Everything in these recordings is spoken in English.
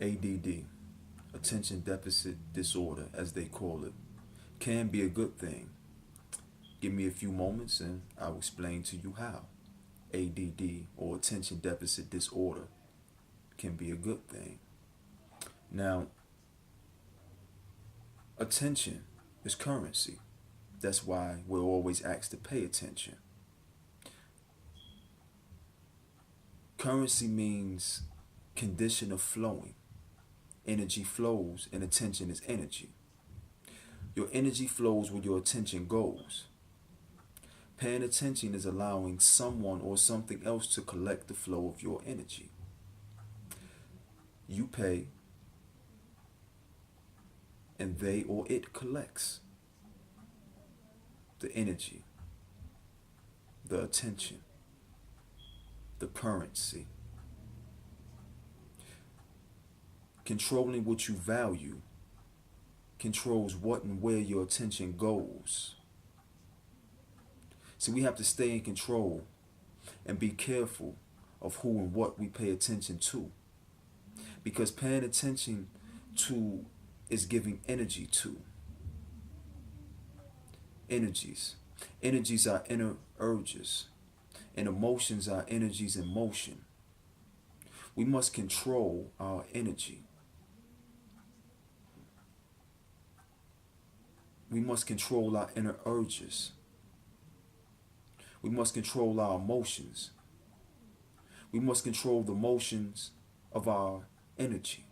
ADD, attention deficit disorder, as they call it, can be a good thing. Give me a few moments and I'll explain to you how. ADD, or attention deficit disorder, can be a good thing. Now, attention is currency. That's why we're always asked to pay attention. Currency means condition of flowing. Energy flows and attention is energy. Your energy flows where your attention goes. Paying attention is allowing someone or something else to collect the flow of your energy. You pay and they or it collects the energy, the attention, the currency. Controlling what you value controls what and where your attention goes. So we have to stay in control and be careful of who and what we pay attention to. Because paying attention to is giving energy to. Energies. Energies are inner urges, and emotions are energies in motion. We must control our energy. We must control our inner urges. We must control our emotions. We must control the motions of our energy.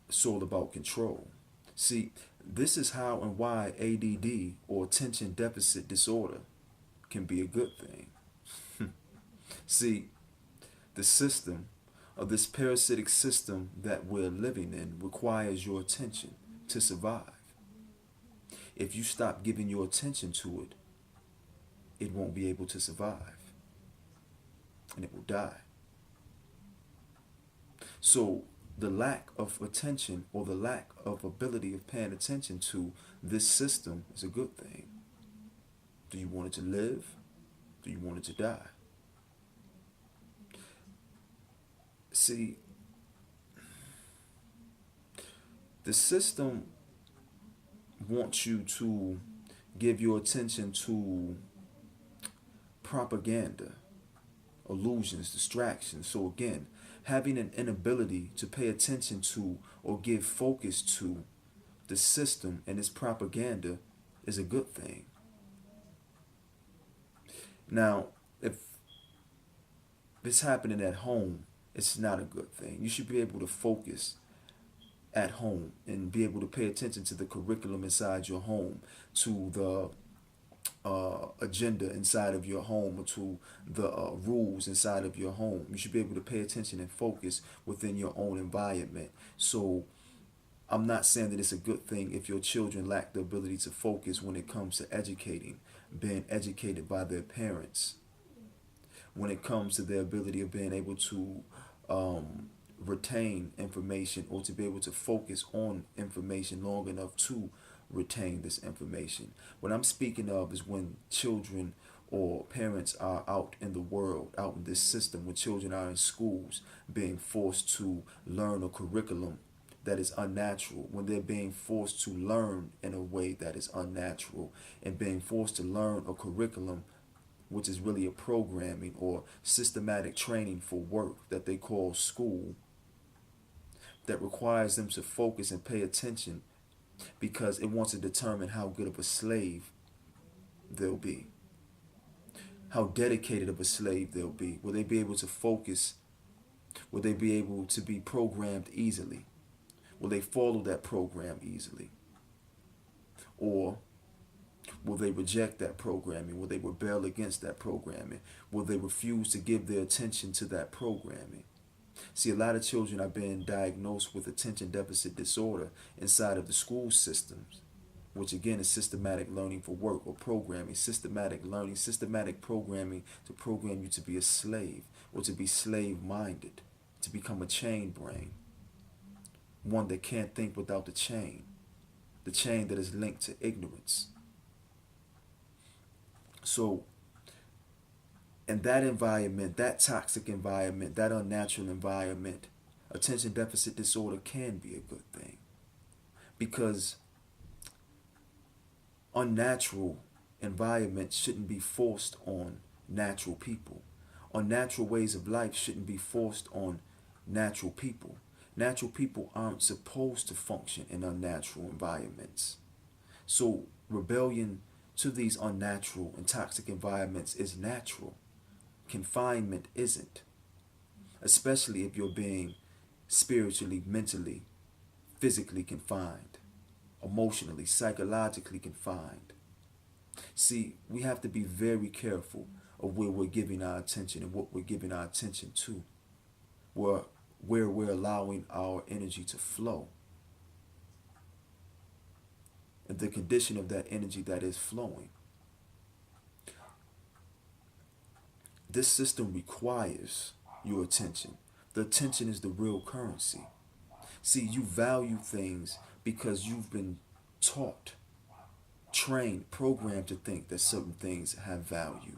It's all about control. See, this is how and why ADD, or attention deficit disorder, can be a good thing. See, the system of this parasitic system that we're living in requires your attention to survive. If you stop giving your attention to it, it won't be able to survive and it will die. So the lack of attention or the lack of ability of paying attention to this system is a good thing. Do you want it to live? Do you want it to die? See, the system wants you to give your attention to propaganda, illusions, distractions. So again, having an inability to pay attention to or give focus to the system and its propaganda is a good thing. Now, if it's happening at home, it's not a good thing. You should be able to focus at home and be able to pay attention to the curriculum inside your home, to the agenda inside of your home, or to the rules inside of your home. You should be able to pay attention and focus within your own environment. So I'm not saying that it's a good thing if your children lack the ability to focus when it comes to educating, being educated by their parents, when it comes to their ability of being able to retain information, or to be able to focus on information long enough to retain this information. What I'm speaking of is when children or parents are out in the world, out in this system, when children are in schools being forced to learn a curriculum that is unnatural, when they're being forced to learn in a way that is unnatural, and being forced to learn a curriculum which is really a programming or systematic training for work that they call school, that requires them to focus and pay attention because it wants to determine how good of a slave they'll be, how dedicated of a slave they'll be. Will they be able to focus? Will they be able to be programmed easily? Will they follow that program easily? Or will they reject that programming? Will they rebel against that programming? Will they refuse to give their attention to that programming? See, a lot of children are being diagnosed with attention deficit disorder inside of the school systems, which again is systematic learning for work, or programming, systematic learning, systematic programming to program you to be a slave, or to be slave-minded, to become a chain brain, one that can't think without the chain that is linked to ignorance. So And that environment, that toxic environment, that unnatural environment, attention deficit disorder can be a good thing, because unnatural environment shouldn't be forced on natural people. Unnatural ways of life shouldn't be forced on natural people. Natural people aren't supposed to function in unnatural environments. So rebellion to these unnatural and toxic environments is natural. Confinement isn't, especially if you're being spiritually, mentally, physically confined, emotionally, psychologically confined. See, we have to be very careful of where we're giving our attention and what we're giving our attention to, where, where we're allowing our energy to flow, and the condition of that energy that is flowing. This system requires your attention. The attention is the real currency. See, you value things because you've been taught, trained, programmed to think that certain things have value.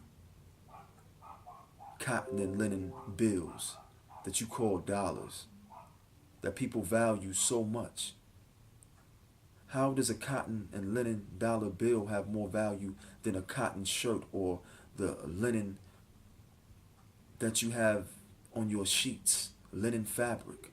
Cotton and linen bills that you call dollars, that people value so much. How does a cotton and linen dollar bill have more value than a cotton shirt or the linen that you have on your sheets, linen fabric?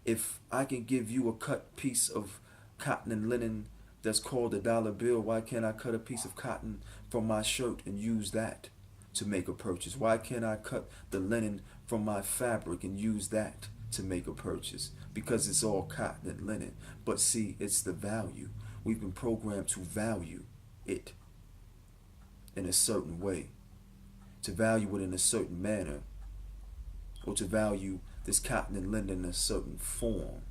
If I can give you a cut piece of cotton and linen that's called a dollar bill, why can't I cut a piece of cotton from my shirt and use that to make a purchase? Why can't I cut the linen from my fabric and use that to make a purchase? Because it's all cotton and linen. But see, it's the value. We've been programmed to value it in a certain way, to value it in a certain manner, or to value this cotton and linen in a certain form.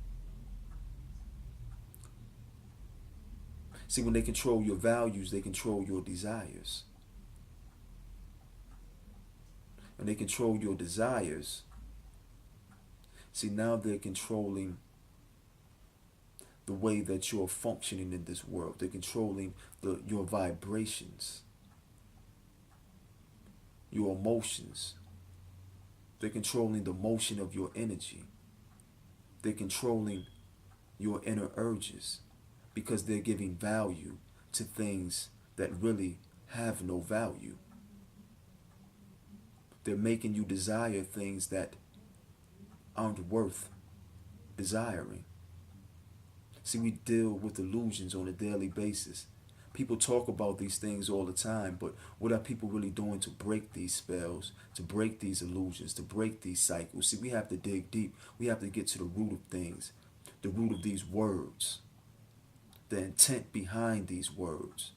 See, when they control your values, they control your desires. When they control your desires, see, now they're controlling the way that you're functioning in this world. They're controlling your vibrations, your emotions. They're controlling the motion of your energy. They're controlling your inner urges, because they're giving value to things that really have no value. They're making you desire things that aren't worth desiring. See, we deal with illusions on a daily basis. People talk about these things all the time, but what are people really doing to break these spells, to break these illusions, to break these cycles? See, we have to dig deep. We have to get to the root of things, the root of these words, the intent behind these words.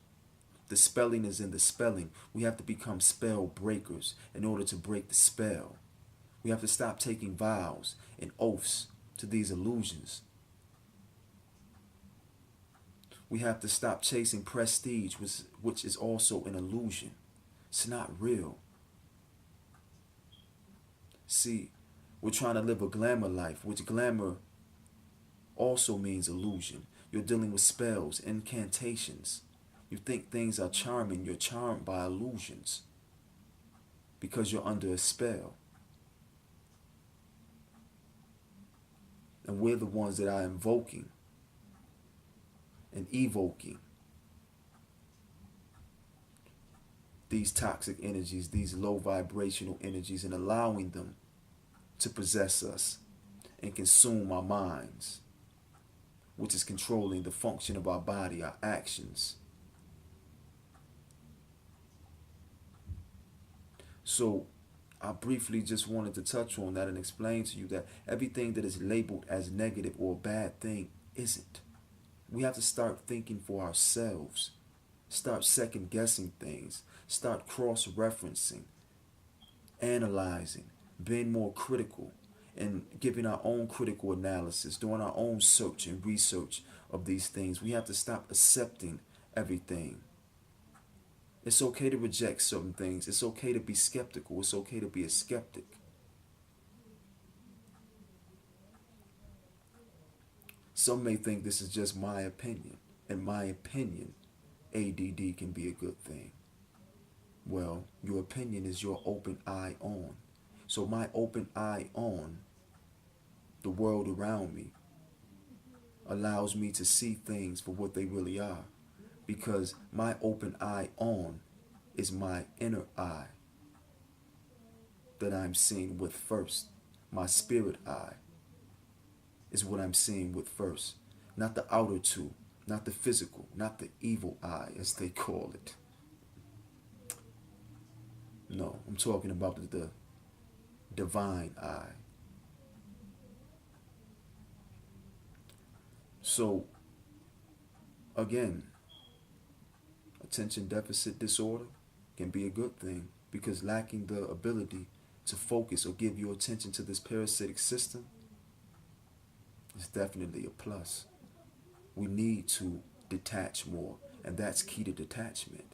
The spelling is in the spelling. We have to become spell breakers in order to break the spell. We have to stop taking vows and oaths to these illusions. We have to stop chasing prestige, which is also an illusion. It's not real. See, we're trying to live a glamour life, which glamour also means illusion. You're dealing with spells, incantations. You think things are charming. You're charmed by illusions because you're under a spell. And we're the ones that are invoking and evoking these toxic energies, these low vibrational energies, and allowing them to possess us and consume our minds, which is controlling the function of our body, our actions. So I briefly just wanted to touch on that and explain to you that everything that is labeled as negative or a bad thing isn't. We have to start thinking for ourselves, start second guessing things, start cross-referencing, analyzing, being more critical, and giving our own critical analysis, doing our own search and research of these things. We have to stop accepting everything. It's okay to reject certain things. It's okay to be skeptical. It's okay to be a skeptic. Some may think this is just my opinion. In my opinion, ADD can be a good thing. Well, your opinion is your open eye on. So my open eye on the world around me allows me to see things for what they really are. Because my open eye on is my inner eye that I'm seeing with first. My spirit eye is what I'm seeing with first. Not the outer two, not the physical, not the evil eye as they call it. No, I'm talking about the divine eye. So, again, attention deficit disorder can be a good thing because lacking the ability to focus or give your attention to this parasitic system is definitely a plus. We need to detach more, and that's key to detachment.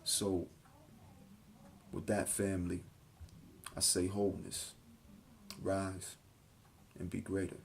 So, with that, family, I say wholeness, rise, and be greater.